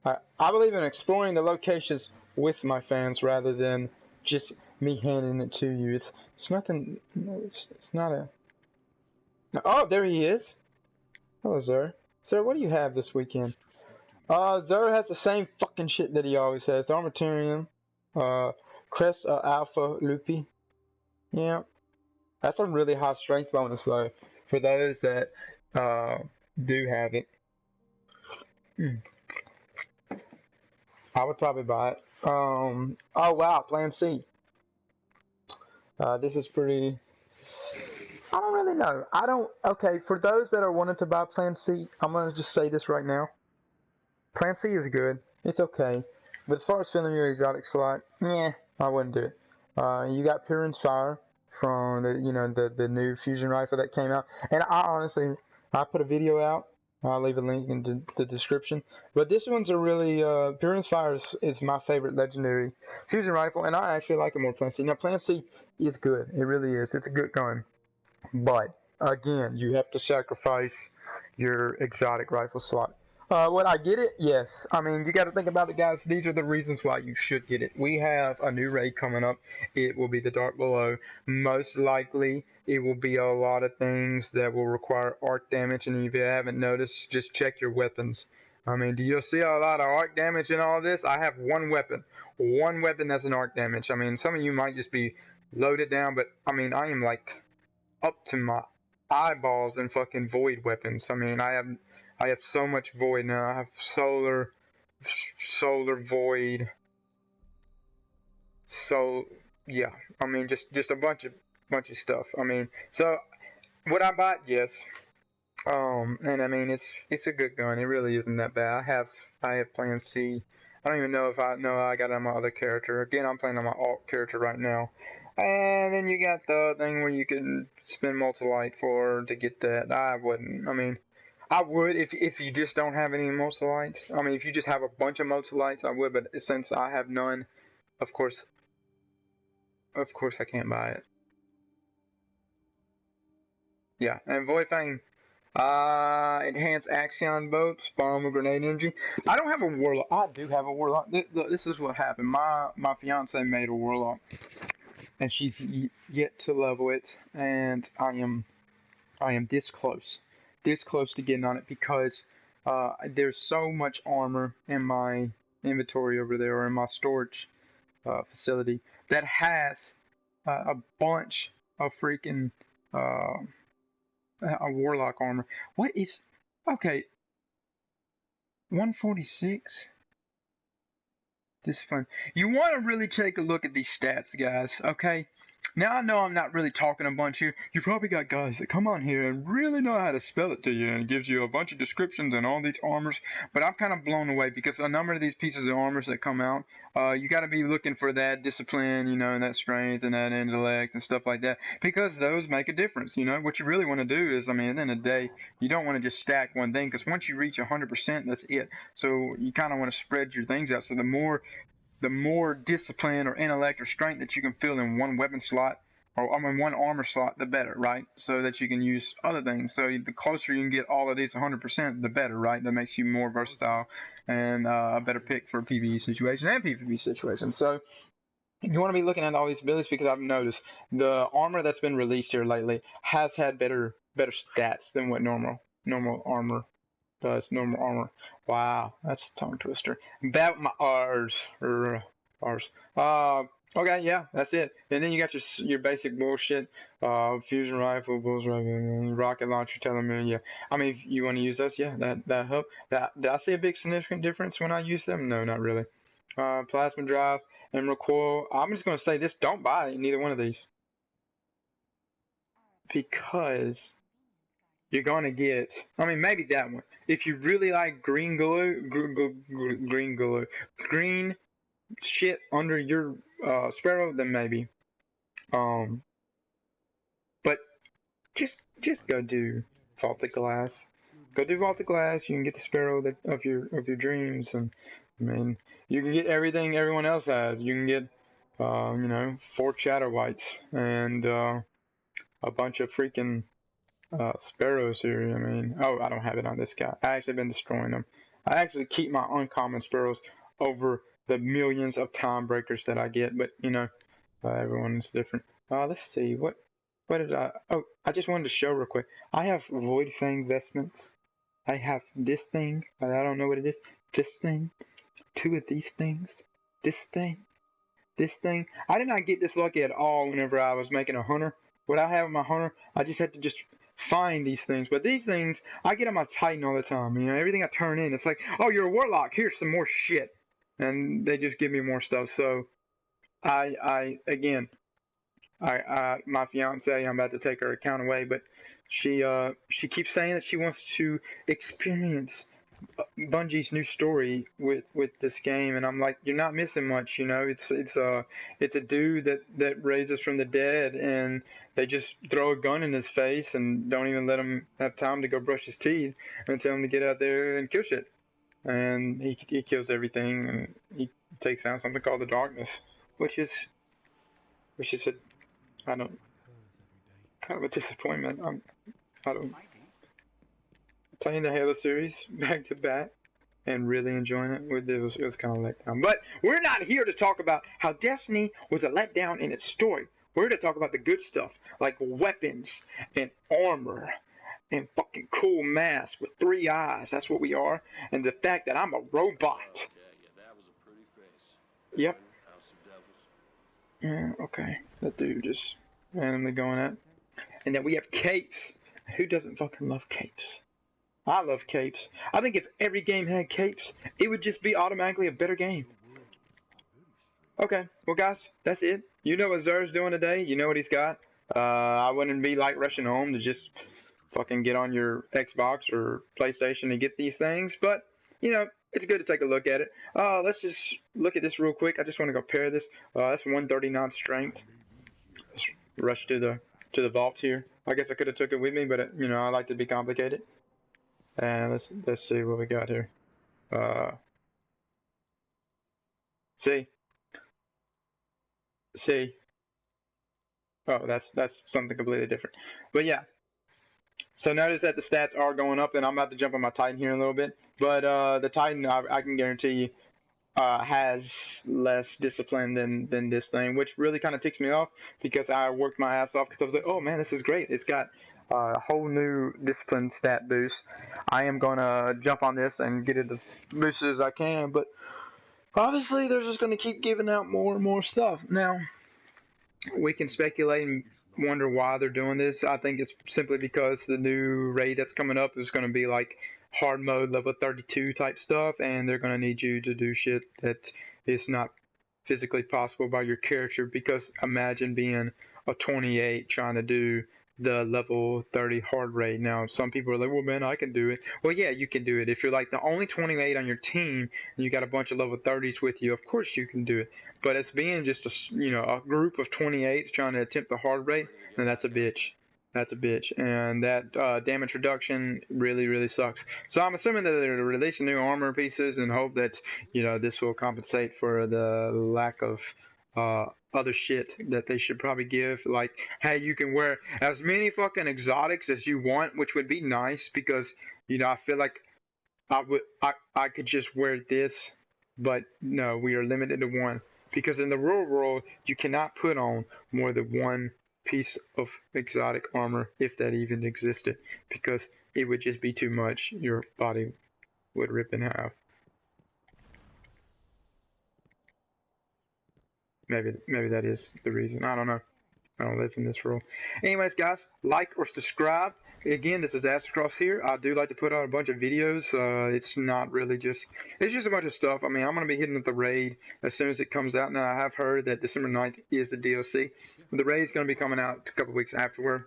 I believe in exploring the locations with my fans rather than just me handing it to you. It's nothing. It's not a. Oh, there he is. Hello, Zer. Sir, what do you have this weekend? Zer has the same fucking shit that he always has. The Armamentarium, Crest of Alpha Lupi. Yeah, that's a really high strength bonus though for those that do have it. I would probably buy it. Oh wow, Plan C. This is pretty. I don't really know. Okay, for those that are wanting to buy Plan C, I'm gonna just say this right now. Plan C is good. It's okay. But as far as filling your exotic slot, yeah, I wouldn't do it. You got Piran's Fire from the new fusion rifle that came out, and I put a video out. I'll leave a link in the description. But this one's a really Piran's Fire is my favorite legendary fusion rifle, and I actually like it more Plan C. Now Plan C is good. It really is. It's a good gun. But again, you have to sacrifice your exotic rifle slot. Would I get it? Yes. I mean, you got to think about it, guys. These are the reasons why you should get it. We have a new raid coming up. It will be the Dark Below. Most likely, it will be a lot of things that will require arc damage. And if you haven't noticed, just check your weapons. I mean, do you see a lot of arc damage in all this? I have one weapon. One weapon that's an arc damage. I mean, some of you might just be loaded down, but I mean, I am like up to my eyeballs in fucking void weapons. I mean, I have so much void now. I have solar void. So yeah, I mean just a bunch of stuff. I mean, so would I buy it? Yes. And I mean it's a good gun. It really isn't that bad. I have Plan C. I don't even know if I got it on my other character. Again, I'm playing on my alt character right now. And then you got the thing where you can spend multi-light to get that. I wouldn't. I mean, I would if you just don't have any multi-lights. I mean, if you just have a bunch of multi-lights, I would. But since I have none, of course I can't buy it. Yeah, and Voidfang, enhanced Axion Bolt, spawn with Grenade Energy. I don't have a Warlock. I do have a Warlock. This is what happened. My fiance made a Warlock, and she's yet to level it, and I am this close to getting on it because there's so much armor in my inventory over there, or in my storage facility, that has a bunch of freaking a Warlock armor. What is... Okay. 146? This is fun. You want to really take a look at these stats, guys, okay? Now, I know I'm not really talking a bunch here. You probably got guys that come on here and really know how to spell it to you, and it gives you a bunch of descriptions and all these armors. But I'm kind of blown away because a number of these pieces of armors that come out, you got to be looking for that discipline, and that strength and that intellect and stuff like that, because those make a difference. What you really want to do is, I mean, at the end of the day, you don't want to just stack one thing, because once you reach 100%, that's it. So you kind of want to spread your things out. So the more discipline or intellect or strength that you can fill in one weapon slot, or one armor slot, the better, right? So that you can use other things. So the closer you can get all of these 100%, the better, right? That makes you more versatile and a better pick for PvE situations and PvP situations. So you want to be looking at all these abilities, because I've noticed the armor that's been released here lately has had better stats than what normal armor does. Normal armor. Wow, that's a tongue twister. That my ours. Okay, yeah, that's it. And then you got your basic bullshit, fusion rifle, bull's rifle, rocket launcher, telemetry. Yeah, I mean, if you want to use those, yeah, that help. Did I see a big significant difference when I use them? No, not really. Plasma drive and recoil. I'm just gonna say this: don't buy neither one of these, because you're gonna get. I mean, maybe that one. If you really like green shit under your sparrow, then maybe. But just go do vaulted glass. Go do vaulted glass. You can get the sparrow of your dreams, and I mean, you can get everything everyone else has. You can get 4 shadow whites and a bunch of freaking sparrows here. I mean, oh, I don't have it on this guy. I actually been destroying them. I actually keep my uncommon sparrows over the millions of time breakers that I get, but you know, everyone is different. Let's see, what did I just wanted to show real quick. I have Voidfang Vestments. I have this thing, I don't know what it is, this thing, 2 of these things, this thing, this thing. I did not get this lucky at all whenever I was making a hunter. What I have in my hunter, I just had to just find these things. But these things, I get on my Titan all the time. You know, everything I turn in, it's like, oh, you're a warlock, here's some more shit. And they just give me more stuff. So, again, my fiance, I'm about to take her account away, but she keeps saying that she wants to experience Bungie's new story with this game, and I'm like, you're not missing much. You know, it's a dude that raises from the dead, and they just throw a gun in his face and don't even let him have time to go brush his teeth and tell him to get out there and kill shit. And he kills everything, and he takes out something called the darkness, which is kind of a disappointment. I don't playing the Halo series back to back and really enjoying it. It was kind of a letdown. But we're not here to talk about how Destiny was a letdown in its story. We're here to talk about the good stuff, like weapons and armor and fucking cool masks with 3 eyes. That's what we are. And the fact that I'm a robot. Okay, yeah, that was a pretty face. Yep. House of Devils. Yeah, okay. That dude just randomly going at. And then we have capes. Who doesn't fucking love capes? I love capes. I think if every game had capes, it would just be automatically a better game. Okay, well guys, that's it. You know what Zer's doing today. You know what he's got. I wouldn't be like rushing home to just fucking get on your Xbox or PlayStation and get these things. But, you know, it's good to take a look at it. Let's just look at this real quick. I just want to compare this. That's 139 strength. Let's rush to the vault here. I guess I could have took it with me, but you know, I like to be complicated. And let's see what we got here. See. Oh, that's something completely different. But yeah. So notice that the stats are going up, and I'm about to jump on my Titan here in a little bit. But the Titan, I can guarantee you, has less discipline than this thing, which really kind of ticks me off because I worked my ass off because I was like, oh man, this is great. It's got a whole new discipline stat boost. I am going to jump on this and get it as boosted as I can, but obviously they're just going to keep giving out more and more stuff. Now, we can speculate and wonder why they're doing this. I think it's simply because the new raid that's coming up is going to be like hard mode level 32 type stuff, and they're going to need you to do shit that is not physically possible by your character, because imagine being a 28 trying to do the level 30 hard raid. Now some people are like, well man, I can do it. Well yeah, you can do it. If you're like the only 28 on your team and you got a bunch of level 30s with you, of course you can do it. But it's being just a group of 28s trying to attempt the hard raid, then that's a bitch. That's a bitch. And that damage reduction really sucks. So I'm assuming that they're releasing new armor pieces and hope that, you know, this will compensate for the lack of other shit that they should probably give. Like, hey, you can wear as many fucking exotics as you want, which would be nice, because, you know, I feel like I could just wear this, but no, we are limited to one. Because in the real world, you cannot put on more than one piece of exotic armor, if that even existed, because it would just be too much. Your body would rip in half. Maybe that is the reason. I don't know. I don't live in this world. Anyways, guys, like or subscribe. Again, this is Aztecross here. I do like to put out a bunch of videos. It's not really just... It's just a bunch of stuff. I mean, I'm going to be hitting up the raid as soon as it comes out. Now, I have heard that December 9th is the DLC. The raid's going to be coming out a couple weeks afterward,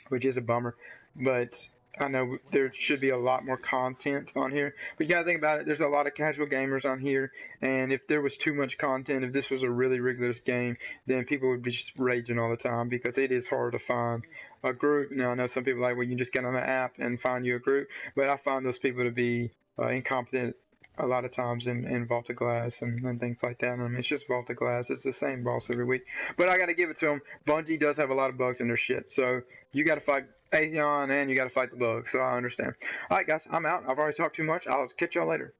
which is a bummer. But I know there should be a lot more content on here. But you got to think about it. There's a lot of casual gamers on here. And if there was too much content, if this was a really rigorous game, then people would be just raging all the time, because it is hard to find a group. Now, I know some people are like, well, you just get on the app and find you a group. But I find those people to be incompetent a lot of times in Vault of Glass and things like that. I mean, it's just Vault of Glass. It's the same boss every week. But I got to give it to them. Bungie does have a lot of bugs in their shit. So you got to fight Axion and you got to fight the bugs. So I understand. All right, guys, I'm out. I've already talked too much. I'll catch y'all later.